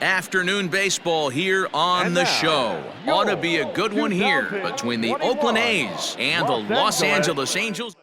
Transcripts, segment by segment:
Afternoon baseball here on the show. Ought to be a good one here between the Oakland A's and the Los Angeles Angels.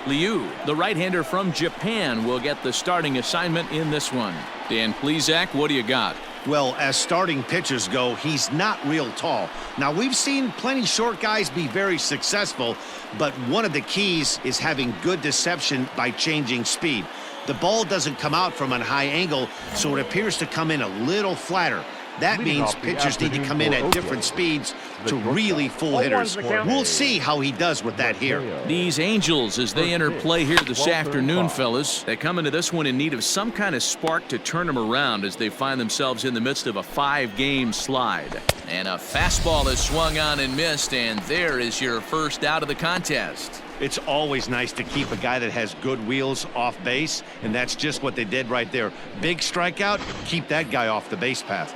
Liu, the right-hander from Japan, will get the starting assignment in this one. Dan Plesac, what do you got? Well, as starting pitchers go, he's not real tall. Now, we've seen plenty short guys be very successful, but one of the keys is having good deception by changing speed. The ball doesn't come out from a high angle, so it appears to come in a little flatter. That means pitchers need to come in at different speeds to really fool hitters. We'll see how he does with that here. These Angels, as they enter play here this afternoon, fellas, they come into this one in need of some kind of spark to turn them around as they find themselves in the midst of a 5-game slide. And a fastball is swung on and missed, and there is your first out of the contest. It's always nice to keep a guy that has good wheels off base, and that's just what they did right there. Big strikeout, keep that guy off the base path.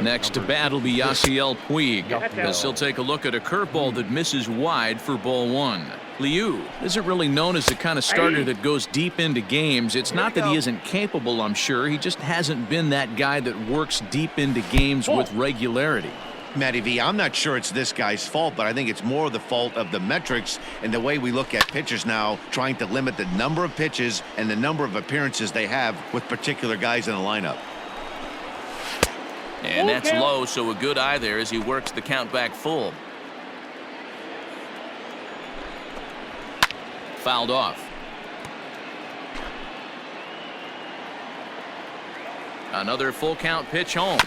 Next to bat will be Yasiel Puig, as he'll take a look at a curveball that misses wide for ball 1. Liu isn't really known as the kind of starter that goes deep into games. It's not that he isn't capable, I'm sure. He just hasn't been that guy that works deep into games with regularity. Matty V, I'm not sure it's this guy's fault, but I think it's more the fault of the metrics and the way we look at pitchers now, trying to limit the number of pitches and the number of appearances they have with particular guys in the lineup. And that's low, so a good eye there as he works the count back full. Fouled off. Another full count pitch home.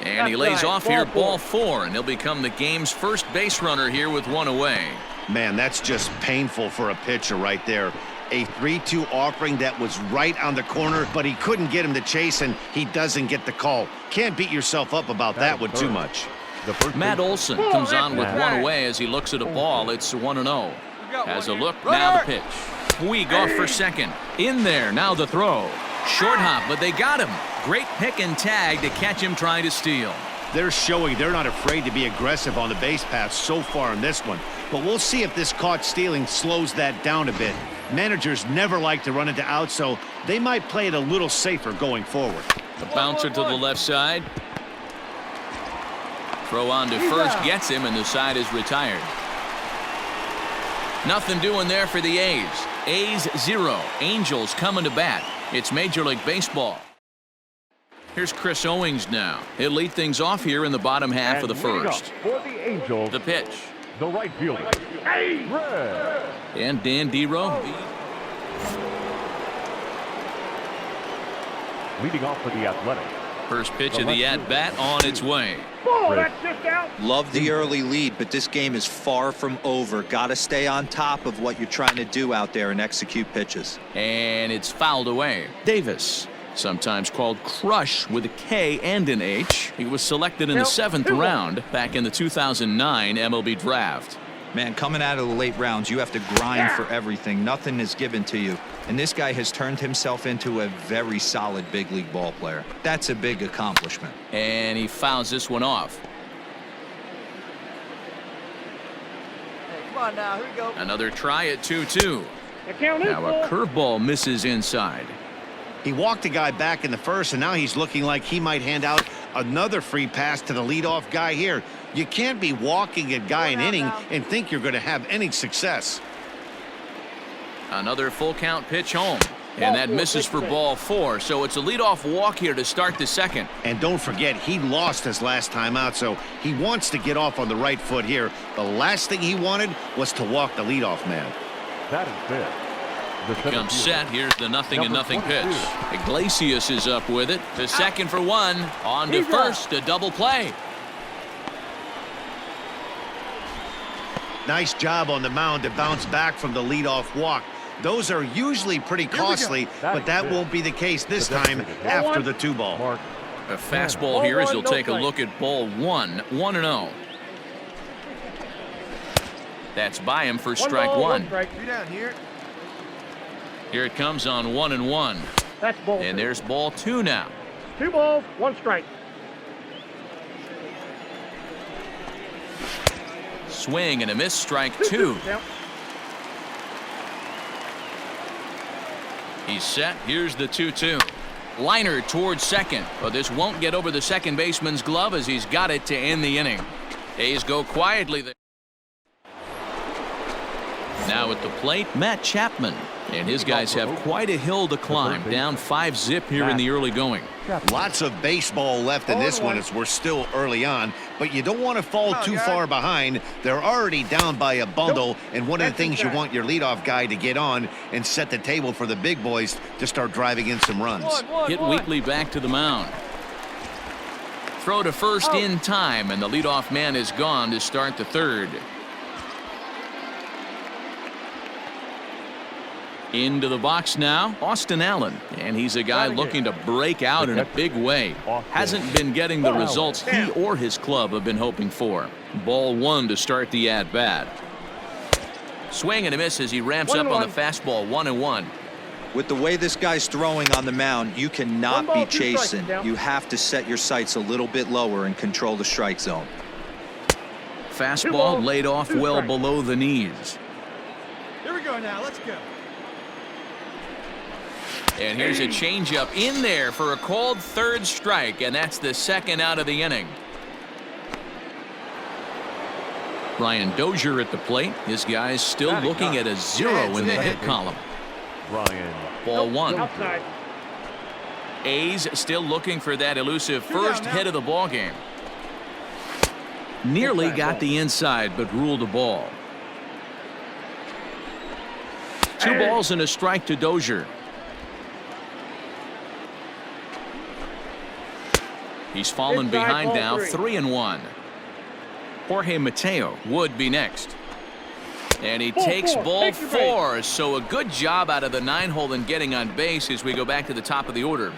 And he lays off here, ball 4, and he'll become the game's first base runner here with 1 away. Man, that's just painful for a pitcher right there. A 3-2 offering that was right on the corner, but he couldn't get him to chase, and he doesn't get the call. Can't beat yourself up about that one too much. Matt Olson comes on with 1 away as he looks at a ball. It's 1-0. Has a look, now the pitch. Puig off for second. In there, now the throw. Short hop, but they got him. Great pick and tag to catch him trying to steal. They're showing they're not afraid to be aggressive on the base path so far in this one. But we'll see if this caught stealing slows that down a bit. Managers never like to run into outs, so they might play it a little safer going forward. The bouncer to the left side. Throw on to first, gets him, and the side is retired. Nothing doing there for the A's. A's 0. Angels coming to bat. It's Major League Baseball. Here's Chris Owings now. He'll lead things off here in the bottom half of the first. For the Angels, the pitch. The right fielder. And Dan Dero. Leading off for the Athletic. First pitch of the at-bat on its way. Love the early lead, but this game is far from over. Got to stay on top of what you're trying to do out there and execute pitches. And it's fouled away. Davis, sometimes called Crush with a K and an H. He was selected in the 7th round back in the 2009 MLB draft. Man, coming out of the late rounds, you have to grind for everything. Nothing is given to you. And this guy has turned himself into a very solid big league ball player. That's a big accomplishment. And he fouls this one off. Hey, come on now, here we go. Another try at 2-2. Now a curveball misses inside. He walked a guy back in the first, and now he's looking like he might hand out another free pass to the leadoff guy here. You can't be walking a guy an inning and think you're going to have any success. Another full count pitch home, and that misses for ball 4, so it's a leadoff walk here to start the second. And don't forget, he lost his last time out, so he wants to get off on the right foot here. The last thing he wanted was to walk the leadoff man. That is it. Comes set. Here's the 0-0 pitch. Iglesias is up with it. To second for 1. On to first. A double play. Nice job on the mound to bounce back from the leadoff walk. Those are usually pretty costly, but that won't be the case this time after the 2-ball. A fastball here as he'll take a look at ball 1. 1-0. That's by him for strike 1. Here it comes on 1-1. That's ball. And there's ball 2 now. 2 balls, 1 strike. Swing and a miss, strike 2. He's set. Here's the 2-2. Liner towards second, but this won't get over the second baseman's glove as he's got it to end the inning. A's go quietly there. Now at the plate, Matt Chapman. And his guys have quite a hill to climb, down 5-zip here in the early going. Lots of baseball left in this one as we're still early on, but you don't want to fall too far behind. They're already down by a bundle, and one of the things you want your leadoff guy to get on and set the table for the big boys to start driving in some runs. Hit weakly back to the mound. Throw to first in time, and the leadoff man is gone to start the third. Into the box now, Austin Allen, and he's a guy looking to break out in a big way. Hasn't been getting the results he or his club have been hoping for. Ball 1 to start the at-bat. Swing and a miss as he ramps up on the fastball, 1-1. With the way this guy's throwing on the mound, you cannot be chasing. You have to set your sights a little bit lower and control the strike zone. Fastball laid off well below the knees. Here we go now. Let's go. And here's a changeup in there for a called third strike, and that's the second out of the inning. Brian Dozier at the plate. His guy's still looking at a 0 in the hit column. Ball 1. A's still looking for that elusive first hit of the ball game. Nearly got the inside, but ruled a ball. 2 balls and a strike to Dozier. He's fallen behind now, 3-1. Jorge Mateo would be next. And he takes ball 4, so a good job out of the 9-hole in getting on base as we go back to the top of the order.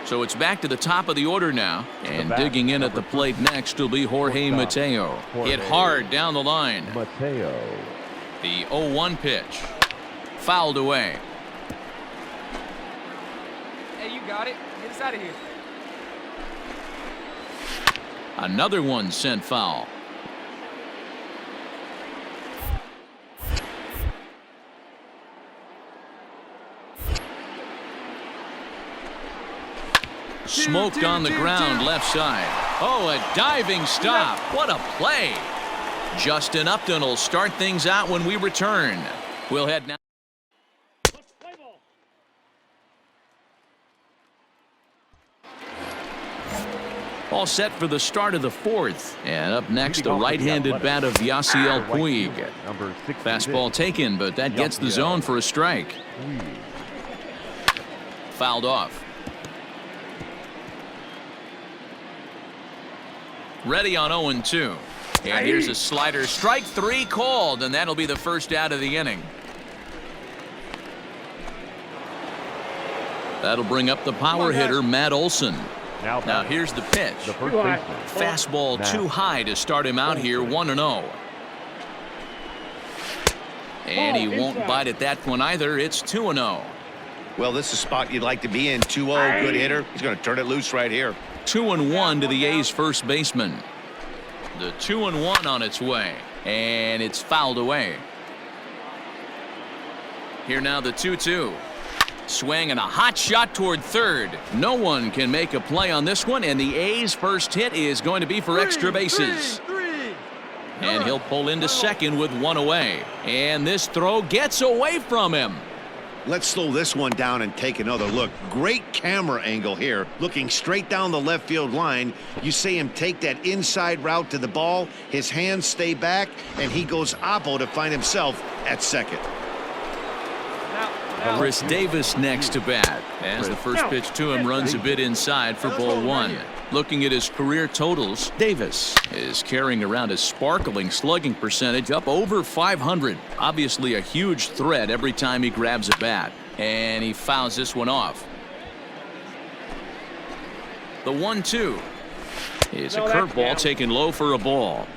So it's back to the top of the order now, and digging in at the plate next will be Jorge Mateo. Hit hard down the line. The 0-1 pitch. Fouled away. Hey, you got it. Get us out of here. Another one sent foul. Smoked on the ground left side. Oh, a diving stop. What a play. Justin Upton will start things out when we return. We'll head now. All set for the start of the 4th. And up next, the right-handed bat of Yasiel Puig. Fastball taken, but that gets the zone for a strike. Fouled off. Ready on 0-2. And here's a slider. Strike 3 called, and that'll be the first out of the inning. That'll bring up the power hitter, Matt Olson. Now here's the pitch. Fastball too high to start him out here, 1-0. And he won't bite at that one either. It's 2-0. Well, this is a spot you'd like to be in. 2-0, good hitter. He's going to turn it loose right here. 2-1 to the A's first baseman. The 2-1 on its way, and it's fouled away. Here now the 2-2. Swing and a hot shot toward third. No one can make a play on this one, and the A's first hit is going to be for extra bases. And he'll pull into second with 1 away. And this throw gets away from him. Let's slow this one down and take another look. Great camera angle here, looking straight down the left field line. You see him take that inside route to the ball. His hands stay back, and he goes oppo to find himself at second. Chris Davis next to bat, as the first pitch to him runs a bit inside for ball 1. Looking at his career totals, Davis is carrying around a sparkling slugging percentage up over 500. Obviously a huge threat every time he grabs a bat, and he fouls this one off. The 1-2 is a curveball taken low for a ball.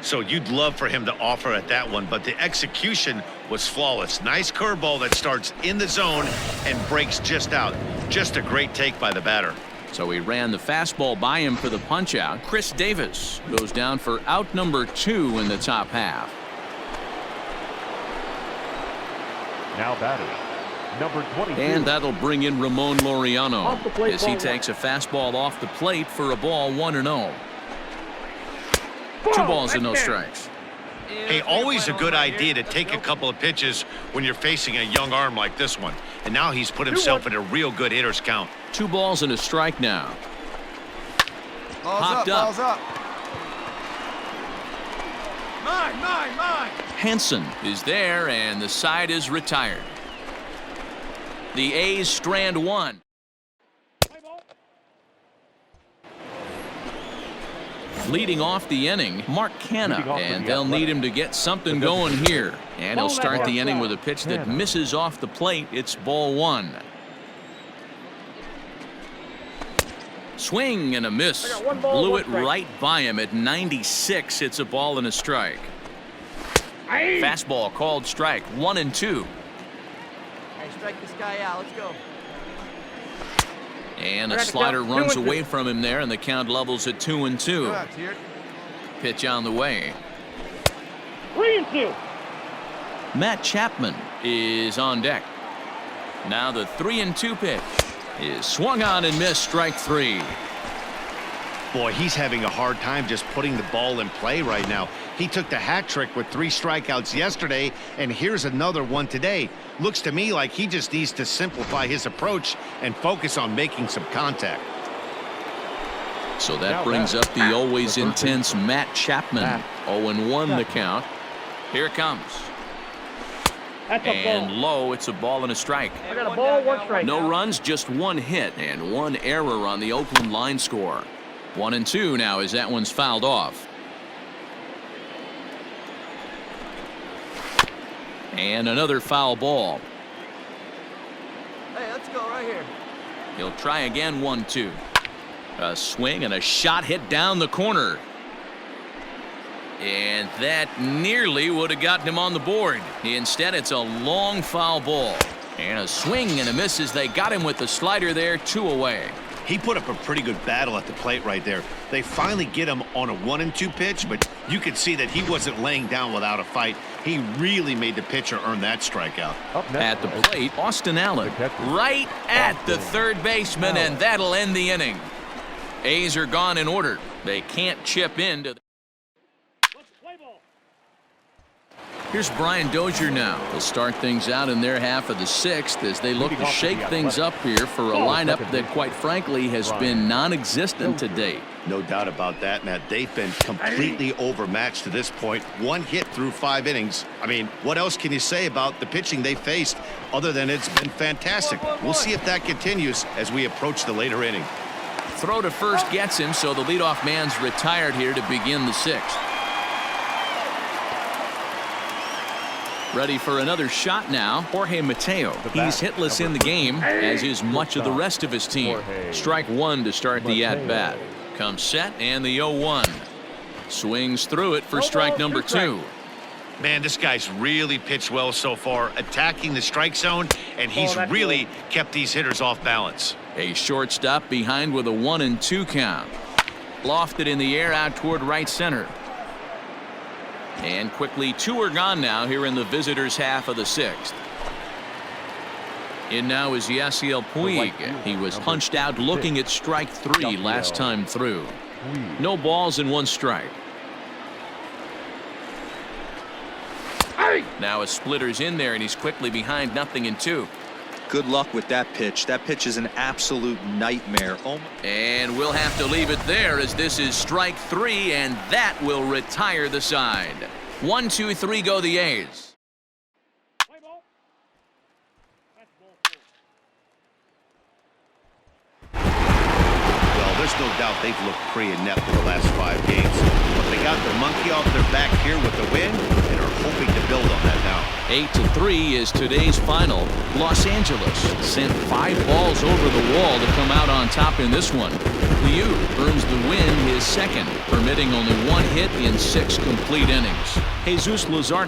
So you'd love for him to offer at that one, but the execution was flawless. Nice curveball that starts in the zone and breaks just out. Just a great take by the batter. So he ran the fastball by him for the punch out. Chris Davis goes down for out number 2 in the top half. Now batting, number 22. And that'll bring in Ramon Laureano as he takes a fastball off the plate for a ball 1-0. 2 balls and no strikes. Hey, always a good idea to take a couple of pitches when you're facing a young arm like this one. And now he's put himself in a real good hitter's count. 2 balls and a strike now. Popped up. Balls up. Mine. Henson is there, and the side is retired. The A's strand 1. Leading off the inning, Mark Canha, and they'll need him to get something going here. And he'll start the inning with a pitch that misses off the plate. It's ball 1. Swing and a miss. Blew it right by him at 96. It's a ball and a strike. Fastball called strike. 1-2. Hey, strike this guy out. Let's go. And a slider runs away from him there, and the count levels at 2-2. Pitch on the way. 3-2. Matt Chapman is on deck. Now the 3-2 pitch is swung on and missed. Strike 3. Boy, he's having a hard time just putting the ball in play right now. He took the hat trick with 3 strikeouts yesterday, and here's another one today. Looks to me like he just needs to simplify his approach and focus on making some contact. So that brings up the always intense Matt Chapman. 0-1 the count. Here it comes. And low, it's a ball and a strike. I got a ball, 1 strike. No runs, just 1 hit and 1 error on the Oakland line score. 1-2 now as that one's fouled off. And another foul ball. Hey, let's go right here. He'll try again. 1-2. A swing and a shot hit down the corner. And that nearly would have gotten him on the board. Instead, it's a long foul ball. And a swing and a miss as they got him with the slider there. 2 away. He put up a pretty good battle at the plate right there. They finally get him on a 1-2 pitch, but you could see that he wasn't laying down without a fight. He really made the pitcher earn that strikeout. At the plate, Austin Allen right at the third baseman, and that'll end the inning. A's are gone in order. They can't chip into. Here's Brian Dozier now. They'll start things out in their half of the 6th as they look to shake things up here for a lineup that, quite frankly, has been non-existent to date. No doubt about that, Matt. They've been completely overmatched to this point. 1 hit through 5 innings. I mean, what else can you say about the pitching they faced other than it's been fantastic? We'll see if that continues as we approach the later inning. Throw to first gets him, so the leadoff man's retired here to begin the 6th. Ready for another shot now, Jorge Mateo. He's hitless in the game, as is much of the rest of his team. Strike 1 to start the at-bat. Comes set, and the 0-1. Swings through it for strike number 2. Man, this guy's really pitched well so far, attacking the strike zone, and he's really kept these hitters off balance. A shortstop behind with a 1-2 count. Lofted in the air out toward right center. And quickly 2 are gone now here in the visitors' half of the 6th. In now is Yasiel Puig. He was punched out looking at strike 3 last time through. No balls and 1 strike. Now a splitter's in there, and he's quickly behind 0-2. Good luck with that pitch. That pitch is an absolute nightmare. And we'll have to leave it there as this is strike 3, and that will retire the side. 1, 2, 3 go the A's. Well, there's no doubt they've looked pretty inept in the last 5 games. But they got their monkey off their back here with the win and are hoping to build on that now. 8-3 is today's final. Los Angeles sent 5 balls over the wall to come out on top in this one. Liu earns the win, his 2nd, permitting only 1 hit in 6 complete innings. Jesus Lazard